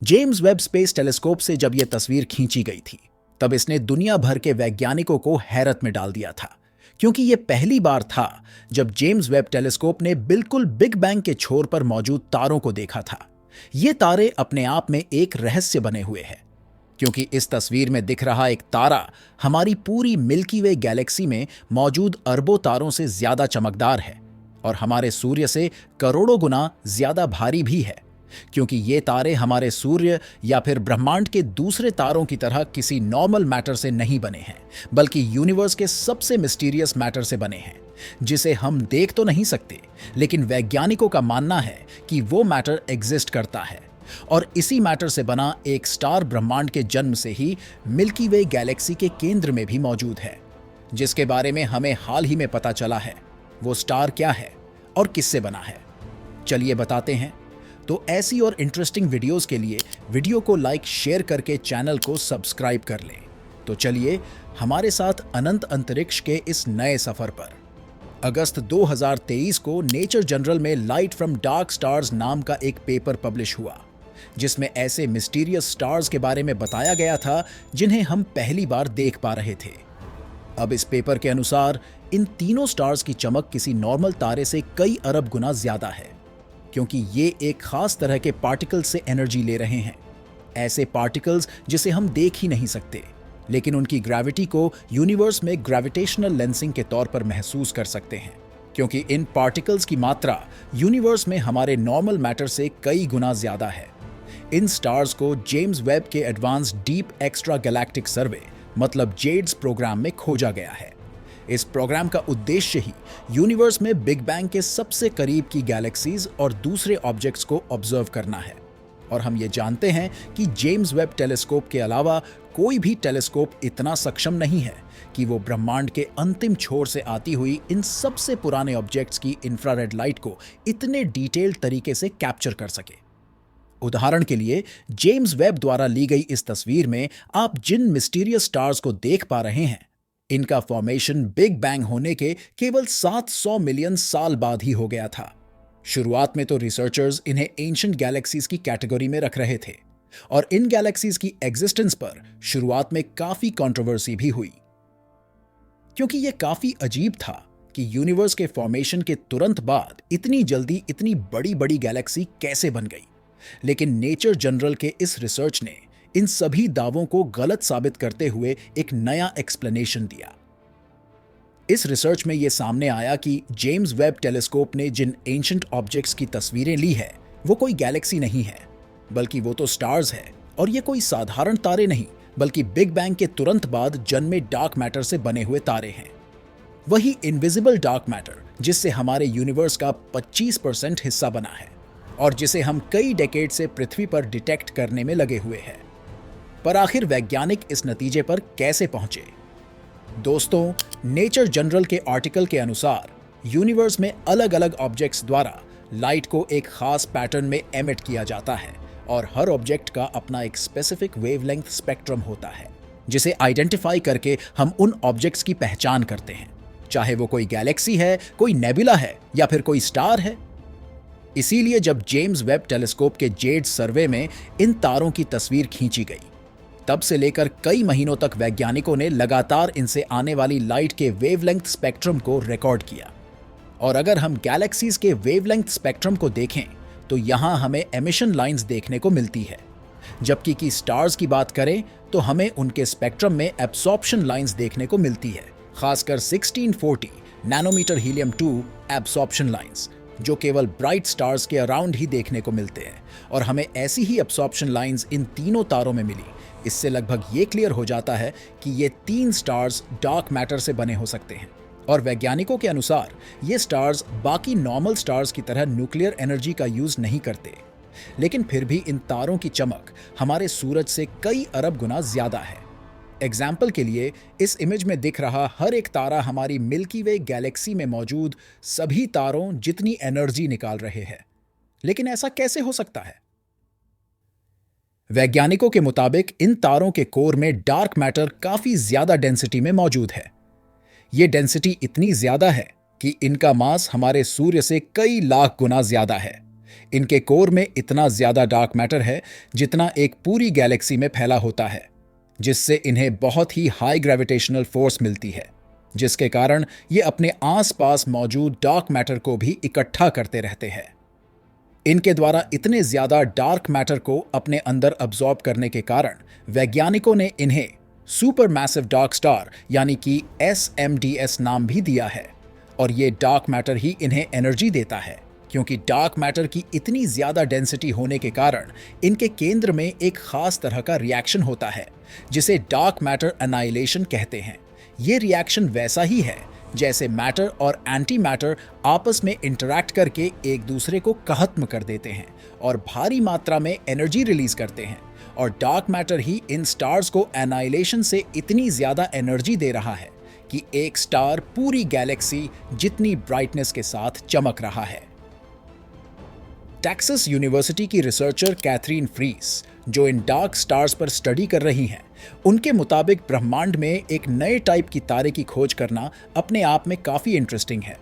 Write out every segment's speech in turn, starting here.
James Webb space telescope से जब यह तस्वीर खींची गई थी, तब इसने दुनिया भर के वैज्ञानिकों को हैरत में डाल दिया था, क्योंकि यह पहली बार था जब जेम्स वेब टेलीस्कोप ने बिल्कुल बिग बैंग के छोर पर मौजूद तारों को देखा था। ये तारे अपने आप में एक रहस्य बने हुए हैं, क्योंकि इस तस्वीर में दिख रहा एक तारा हमारी पूरी मिल्की वे गैलेक्सी में मौजूद अरबों तारों से ज्यादा चमकदार है और हमारे सूर्य से करोड़ों गुना ज्यादा भारी भी है, क्योंकि ये तारे हमारे सूर्य या फिर ब्रह्मांड के दूसरे तारों की तरह किसी नॉर्मल मैटर से नहीं बने हैं, बल्कि यूनिवर्स के सबसे मिस्टीरियस मैटर से बने हैं, जिसे हम देख तो नहीं सकते, लेकिन वैज्ञानिकों का मानना है कि वो मैटर एग्जिस्ट करता है। और इसी मैटर से बना एक स्टार ब्रह्मांड के जन्म से ही मिल्की वे गैलेक्सी के केंद्र में भी मौजूद है, जिसके बारे में हमें हाल ही में पता चला है। वो स्टार क्या है और किससे बना है, चलिए बताते हैं। तो ऐसी और इंटरेस्टिंग वीडियोस के लिए वीडियो को लाइक शेयर करके चैनल को सब्सक्राइब कर लें। तो चलिए हमारे साथ अनंत अंतरिक्ष के इस नए सफर पर। अगस्त 2023 को नेचर जनरल में लाइट फ्रॉम डार्क स्टार्स नाम का एक पेपर पब्लिश हुआ, जिसमें ऐसे मिस्टीरियस स्टार्स के बारे में बताया गया था जिन्हें हम पहली बार देख पा रहे थे। अब इस पेपर के अनुसार इन तीनों स्टार्स की चमक किसी नॉर्मल तारे से कई अरब गुना ज्यादा है, क्योंकि ये एक खास तरह के पार्टिकल से एनर्जी ले रहे हैं। ऐसे पार्टिकल्स जिसे हम देख ही नहीं सकते, लेकिन उनकी ग्रेविटी को यूनिवर्स में ग्रेविटेशनल लेंसिंग के तौर पर महसूस कर सकते हैं, क्योंकि इन पार्टिकल्स की मात्रा यूनिवर्स में हमारे नॉर्मल मैटर से कई गुना ज्यादा है। इन स्टार्स को जेम्स वेब के एडवांस डीप एक्स्ट्रा गैलेक्टिक सर्वे मतलब जेड्स प्रोग्राम में खोजा गया है। इस प्रोग्राम का उद्देश्य ही यूनिवर्स में बिग बैंग के सबसे करीब की गैलेक्सीज और दूसरे ऑब्जेक्ट्स को ऑब्जर्व करना है। और हम ये जानते हैं कि जेम्स वेब टेलीस्कोप के अलावा कोई भी टेलीस्कोप इतना सक्षम नहीं है कि वो ब्रह्मांड के अंतिम छोर से आती हुई इन सबसे पुराने ऑब्जेक्ट्स की इंफ्रारेड लाइट को इतने डिटेल्ड तरीके से कैप्चर कर सके। उदाहरण के लिए, जेम्स वेब द्वारा ली गई इस तस्वीर में आप जिन मिस्टीरियस स्टार्स को देख पा रहे हैं, इनका फॉर्मेशन बिग बैंग होने के केवल 700 मिलियन साल बाद ही हो गया था। शुरुआत में तो रिसर्चर्स इन्हें एंशिएंट गैलेक्सीज की कैटेगरी में रख रहे थे, और इन गैलेक्सीज की एग्जिस्टेंस पर शुरुआत में काफी कंट्रोवर्सी भी हुई, क्योंकि यह काफी अजीब था कि यूनिवर्स के फॉर्मेशन के तुरंत बाद इतनी जल्दी इतनी बड़ी बड़ी गैलेक्सी कैसे बन गई। लेकिन नेचर जनरल के इस रिसर्च ने इन सभी दावों को गलत साबित करते हुए एक नया एक्सप्लेनेशन दिया। इस रिसर्च में यह सामने आया कि जेम्स वेब टेलीस्कोप ने जिन एंशिएंट ऑब्जेक्ट्स की तस्वीरें ली है, वो कोई गैलेक्सी नहीं है, बल्कि वो तो स्टार्स है। और ये कोई साधारण तारे नहीं, बल्कि बिग बैंग के तुरंत बाद जन्मे डार्क मैटर से बने हुए तारे हैं। वही इनविजिबल डार्क मैटर जिससे हमारे यूनिवर्स का 25% हिस्सा बना है, और जिसे हम कई डेकेड से पृथ्वी पर डिटेक्ट करने में लगे हुए हैं। पर आखिर वैज्ञानिक इस नतीजे पर कैसे पहुंचे? दोस्तों, नेचर जनरल के आर्टिकल के अनुसार यूनिवर्स में अलग अलग ऑब्जेक्ट्स द्वारा लाइट को एक खास पैटर्न में एमिट किया जाता है, और हर ऑब्जेक्ट का अपना एक स्पेसिफिक वेवलेंथ स्पेक्ट्रम होता है, जिसे आइडेंटिफाई करके हम उन ऑब्जेक्ट्स की पहचान करते हैं, चाहे वो कोई गैलेक्सी है, कोई नेबुला है, या फिर कोई स्टार है। इसीलिए जब जेम्स वेब टेलीस्कोप के जेड्स सर्वे में इन तारों की तस्वीर खींची गई, तब से लेकर कई महीनों तक वैज्ञानिकों ने लगातार इनसे आने वाली लाइट के वेवलेंथ स्पेक्ट्रम को रिकॉर्ड किया। और अगर हम गैलेक्सीज के वेवलेंथ स्पेक्ट्रम को देखें, तो यहां हमें एमिशन लाइंस देखने को मिलती है, जबकि कि स्टार्स की बात करें तो हमें उनके स्पेक्ट्रम में एब्सॉर्प्शन लाइंस देखने को मिलती है, खासकर 1640 नैनोमीटर हीलियम 2 एब्सॉर्प्शन लाइंस, जो केवल ब्राइट स्टार्स के अराउंड ही देखने को मिलते हैं। और हमें ऐसी ही एब्सॉर्प्शन लाइंस इन तीनों तारों में मिली। इससे लगभग ये क्लियर हो जाता है कि ये तीन स्टार्स डार्क मैटर से बने हो सकते हैं। और वैज्ञानिकों के अनुसार ये स्टार्स बाकी नॉर्मल स्टार्स की तरह न्यूक्लियर एनर्जी का यूज नहीं करते, लेकिन फिर भी इन तारों की चमक हमारे सूरज से कई अरब गुना ज्यादा है। एग्जाम्पल के लिए, इस इमेज में दिख रहा हर एक तारा हमारी मिल्की वे गैलेक्सी में मौजूद सभी तारों जितनी एनर्जी निकाल रहे हैं। लेकिन ऐसा कैसे हो सकता है? वैज्ञानिकों के मुताबिक इन तारों के कोर में डार्क मैटर काफी ज्यादा डेंसिटी में मौजूद है। ये डेंसिटी इतनी ज्यादा है कि इनका मास हमारे सूर्य से कई लाख गुना ज्यादा है, इनके कोर में इतना ज्यादा डार्क मैटर है जितना एक पूरी गैलेक्सी में फैला होता है, जिससे इन्हें बहुत ही हाई ग्रेविटेशनल फोर्स मिलती है, जिसके कारण ये अपने आसपास मौजूद डार्क मैटर को भी इकट्ठा करते रहते हैं। इनके द्वारा इतने ज्यादा डार्क मैटर को अपने अंदर अब्सॉर्ब करने के कारण वैज्ञानिकों ने इन्हें सुपर मैसिव डार्क स्टार यानी कि SMDS नाम भी दिया है। और ये डार्क मैटर ही इन्हें एनर्जी देता है, क्योंकि डार्क मैटर की इतनी ज्यादा डेंसिटी होने के कारण इनके केंद्र में एक खास तरह का रिएक्शन होता है जिसे डार्क मैटर एनाइलेशन कहते हैं। ये रिएक्शन वैसा ही है जैसे मैटर और एंटी मैटर आपस में इंटरैक्ट करके एक दूसरे को खत्म कर देते हैं और भारी मात्रा में एनर्जी रिलीज करते हैं। और डार्क मैटर ही इन स्टार्स को एनाइलेशन से इतनी ज्यादा एनर्जी दे रहा है कि एक स्टार पूरी गैलेक्सी जितनी ब्राइटनेस के साथ चमक रहा है। टेक्सास यूनिवर्सिटी की रिसर्चर कैथरीन फ्रीस, जो इन डार्क स्टार्स पर स्टडी कर रही हैं, उनके मुताबिक ब्रह्मांड में एक नए टाइप की तारे की खोज करना अपने आप में काफी इंटरेस्टिंग है।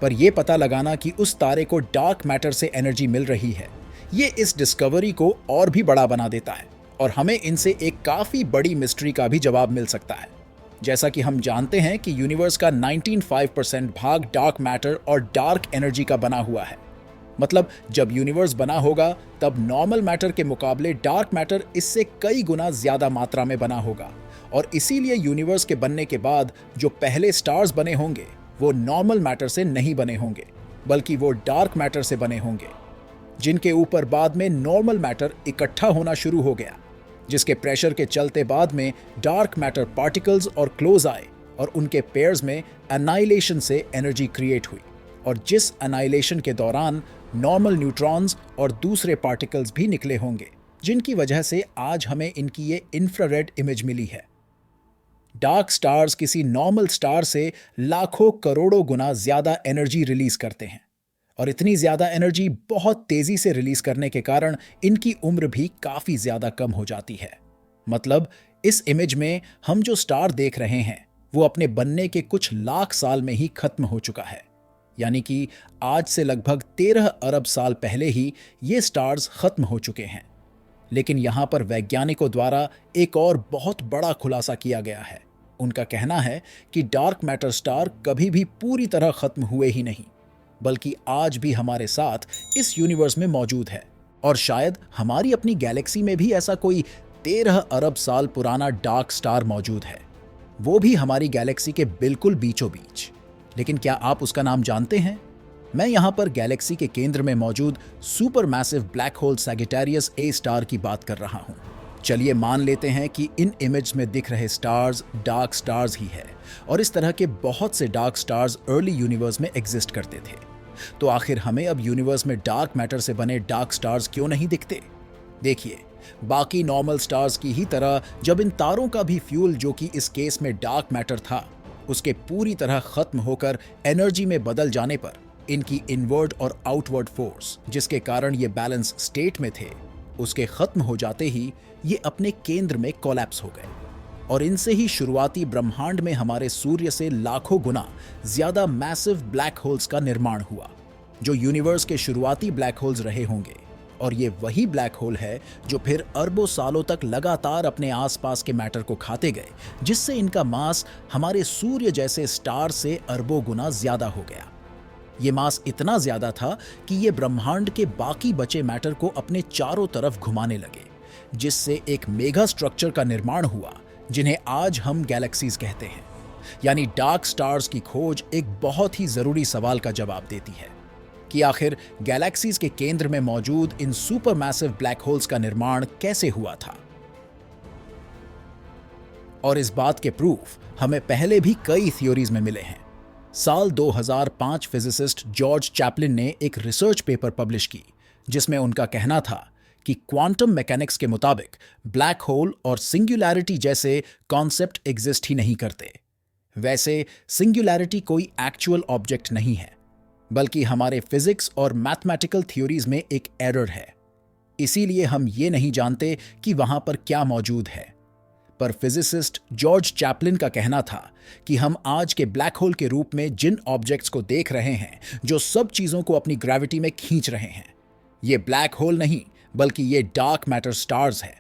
पर यह पता लगाना कि उस तारे को डार्क मैटर से एनर्जी मिल रही है, ये इस डिस्कवरी को और भी बड़ा बना देता है और हमें इनसे एक काफी बड़ी मिस्ट्री का भी जवाब मिल सकता है। जैसा कि हम जानते हैं कि यूनिवर्स का 95% भाग डार्क मैटर और डार्क एनर्जी का बना हुआ है। मतलब जब यूनिवर्स बना होगा तब नॉर्मल मैटर के मुकाबले डार्क मैटर इससे कई गुना ज्यादा मात्रा में बना होगा, और इसीलिए यूनिवर्स के बनने के बाद जो पहले स्टार्स बने होंगे वो नॉर्मल मैटर से नहीं बने होंगे, बल्कि वो डार्क मैटर से बने होंगे, जिनके ऊपर बाद में नॉर्मल मैटर इकट्ठा होना शुरू हो गया, जिसके प्रेशर के चलते बाद में डार्क मैटर पार्टिकल्स और क्लोज आए और उनके पेयर्स में एनाइलेशन से एनर्जी क्रिएट हुई, और जिस एनाइलेशन के दौरान नॉर्मल न्यूट्रॉन्स और दूसरे पार्टिकल्स भी निकले होंगे, जिनकी वजह से आज हमें इनकी ये इंफ्रारेड इमेज मिली है। डार्क स्टार्स किसी नॉर्मल स्टार से लाखों करोड़ों गुना ज्यादा एनर्जी रिलीज करते हैं, और इतनी ज्यादा एनर्जी बहुत तेजी से रिलीज करने के कारण इनकी उम्र भी काफी ज्यादा कम हो जाती है। मतलब इस इमेज में हम जो स्टार देख रहे हैं वो अपने बनने के कुछ लाख साल में ही खत्म हो चुका है, यानी कि आज से लगभग 13 अरब साल पहले ही ये स्टार्स खत्म हो चुके हैं। लेकिन यहां पर वैज्ञानिकों द्वारा एक और बहुत बड़ा खुलासा किया गया है। उनका कहना है कि डार्क मैटर स्टार कभी भी पूरी तरह खत्म हुए ही नहीं, बल्कि आज भी हमारे साथ इस यूनिवर्स में मौजूद है, और शायद हमारी अपनी गैलेक्सी में भी ऐसा कोई 13 अरब साल पुराना डार्क स्टार मौजूद है, वो भी हमारी गैलेक्सी के बिल्कुल बीचों बीच। लेकिन क्या आप उसका नाम जानते हैं? मैं यहां पर गैलेक्सी के केंद्र में मौजूद super massive black hole Sagittarius A star की बात कर रहा हूं। चलिए मान लेते हैं कि इन इमेज में दिख रहे स्टार्स डार्क स्टार्स ही है, और इस तरह के बहुत से डार्क स्टार्स अर्ली यूनिवर्स में एग्जिस्ट करते थे। तो आखिर हमें अब यूनिवर्स में डार्क मैटर से बने डार्क स्टार्स क्यों नहीं दिखते? देखिए, बाकी नॉर्मल स्टार्स की ही तरह जब इन तारों का भी फ्यूल, जो कि इस केस में डार्क मैटर था, उसके पूरी तरह खत्म होकर एनर्जी में बदल जाने पर इनकी इनवर्ड और आउटवर्ड फोर्स, जिसके कारण ये बैलेंस स्टेट में थे, उसके खत्म हो जाते ही ये अपने केंद्र में कोलैप्स हो गए, और इनसे ही शुरुआती ब्रह्मांड में हमारे सूर्य से लाखों गुना ज्यादा मैसिव ब्लैक होल्स का निर्माण हुआ, जो यूनिवर्स के शुरुआती ब्लैक होल्स रहे होंगे। और ये वही ब्लैक होल है जो फिर अरबों सालों तक लगातार अपने आसपास के मैटर को खाते गए, जिससे इनका मास हमारे सूर्य जैसे स्टार से अरबों गुना ज्यादा हो गया। ये मास इतना ज्यादा था कि ये ब्रह्मांड के बाकी बचे मैटर को अपने चारों तरफ घुमाने लगे, जिससे एक मेगा स्ट्रक्चर का निर्माण हुआ, जिन्हें आज हम गैलेक्सीज कहते हैं। यानी डार्क स्टार्स की खोज एक बहुत ही जरूरी सवाल का जवाब देती है कि आखिर गैलेक्सीज के केंद्र में मौजूद इन सुपर मैसिव ब्लैक होल्स का निर्माण कैसे हुआ था। और इस बात के प्रूफ हमें पहले भी कई थ्योरीज में मिले हैं। साल 2005 फिजिसिस्ट जॉर्ज चैपलिन ने एक रिसर्च पेपर पब्लिश की, जिसमें उनका कहना था कि क्वांटम मैकेनिक्स के मुताबिक ब्लैक होल और सिंगुलैरिटी जैसे कॉन्सेप्ट एग्जिस्ट ही नहीं करते। वैसे सिंगुलैरिटी कोई एक्चुअल ऑब्जेक्ट नहीं है, बल्कि हमारे फिजिक्स और मैथमेटिकल थ्योरीज में एक एरर है। इसीलिए हम ये नहीं जानते कि वहां पर क्या मौजूद है। पर फिजिसिस्ट जॉर्ज चैपलिन का कहना था कि हम आज के ब्लैक होल के रूप में जिन ऑब्जेक्ट्स को देख रहे हैं, जो सब चीजों को अपनी ग्रेविटी में खींच रहे हैं, ये ब्लैक होल नहीं, बल्कि ये डार्क मैटर स्टार्स है।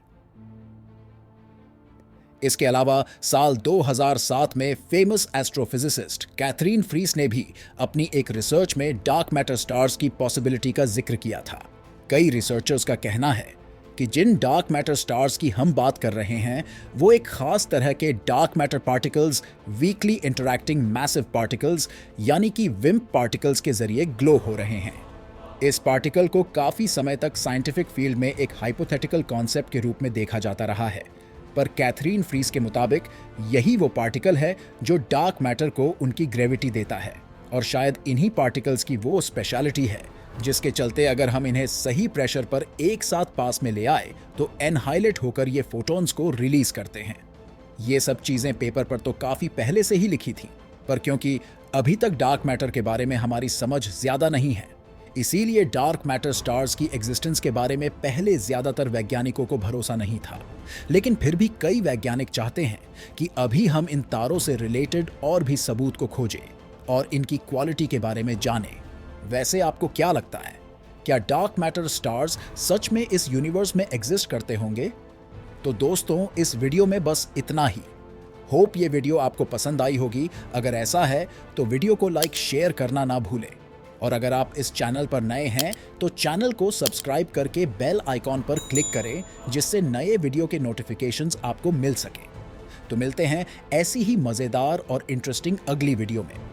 इसके अलावा साल 2007 में फेमस एस्ट्रोफिजिसिस्ट कैथरीन फ्रीस ने भी अपनी एक रिसर्च में डार्क मैटर स्टार्स की पॉसिबिलिटी का जिक्र किया था। कई रिसर्चर्स का कहना है कि जिन डार्क मैटर स्टार्स की हम बात कर रहे हैं वो एक खास तरह के dark matter particles, weekly interacting massive particles यानी कि विम्प पार्टिकल्स के जरिए ग्लो हो रहे हैं। इस पार्टिकल को काफी समय तक साइंटिफिक फील्ड में एक हाइपोथेटिकल कॉन्सेप्ट के रूप में देखा जाता रहा है, पर कैथरीन फ्रीस के मुताबिक यही वो पार्टिकल है जो डार्क मैटर को उनकी ग्रेविटी देता है, और शायद इन्हीं पार्टिकल्स की वो स्पेशलिटी है जिसके चलते अगर हम इन्हें सही प्रेशर पर एक साथ पास में ले आए तो एनहाइलेट होकर ये फोटॉन्स को रिलीज करते हैं। ये सब चीजें पेपर पर तो काफी पहले से ही लिखी थी, पर क्योंकि अभी तक डार्क मैटर के बारे में हमारी समझ ज्यादा नहीं है, इसीलिए डार्क मैटर स्टार्स की एग्जिस्टेंस के बारे में पहले ज्यादातर वैज्ञानिकों को भरोसा नहीं था। लेकिन फिर भी कई वैज्ञानिक चाहते हैं कि अभी हम इन तारों से रिलेटेड और भी सबूत को खोजें और इनकी क्वालिटी के बारे में जानें। वैसे आपको क्या लगता है, क्या डार्क मैटर स्टार्स सच में इस यूनिवर्स में एग्जिस्ट करते होंगे? तो दोस्तों, इस वीडियो में बस इतना ही। होप ये वीडियो आपको पसंद आई होगी। अगर ऐसा है तो वीडियो को लाइक शेयर करना ना भूलें, और अगर आप इस चैनल पर नए हैं तो चैनल को सब्सक्राइब करके बेल आइकॉन पर क्लिक करें, जिससे नए वीडियो के नोटिफिकेशंस आपको मिल सके। तो मिलते हैं ऐसी ही मजेदार और इंटरेस्टिंग अगली वीडियो में।